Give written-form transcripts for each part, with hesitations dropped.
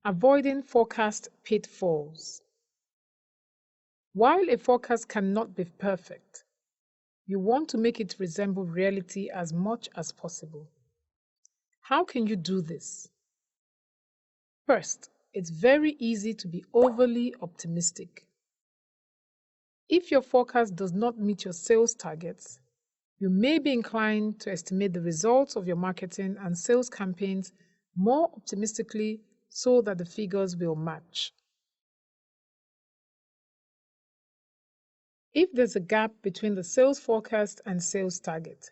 Avoiding forecast pitfalls. While a forecast cannot be perfect, you want to make it resemble reality as much as possible. How can you do this? First, it's very easy to be overly optimistic. If your forecast does not meet your sales targets, you may be inclined to estimate the results of your marketing and sales campaigns more optimistically so that the figures will match. If there's a gap between the sales forecast and sales target,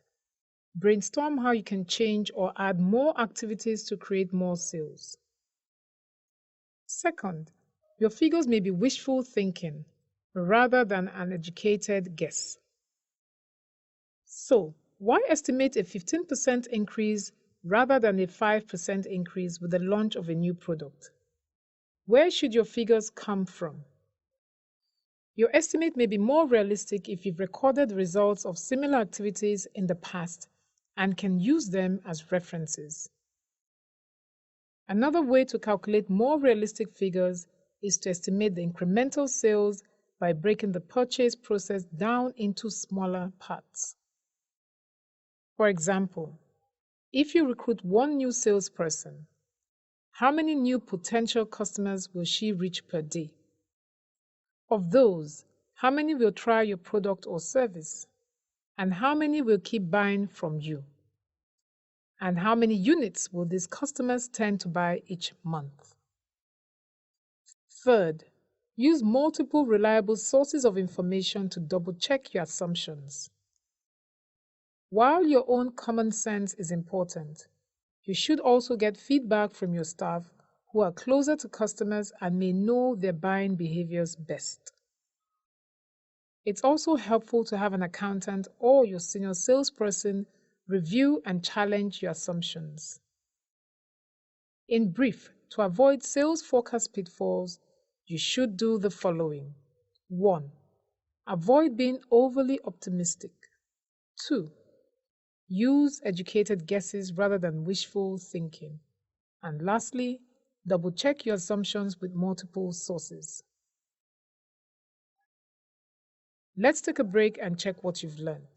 brainstorm how you can change or add more activities to create more sales. Second, your figures may be wishful thinking rather than an educated guess. So, why estimate a 15% increase rather than a 5% increase with the launch of a new product? Where should your figures come from? Your estimate may be more realistic if you've recorded the results of similar activities in the past and can use them as references. Another way to calculate more realistic figures is to estimate the incremental sales by breaking the purchase process down into smaller parts. For example, if you recruit one new salesperson, how many new potential customers will she reach per day? Of those, how many will try your product or service? And how many will keep buying from you? And how many units will these customers tend to buy each month? Third, use multiple reliable sources of information to double-check your assumptions. While your own common sense is important, you should also get feedback from your staff who are closer to customers and may know their buying behaviors best. It's also helpful to have an accountant or your senior salesperson review and challenge your assumptions. In brief, to avoid sales forecast pitfalls, you should do the following. 1. Avoid being overly optimistic. 2. Use educated guesses rather than wishful thinking. And lastly, double-check your assumptions with multiple sources. Let's take a break and check what you've learned.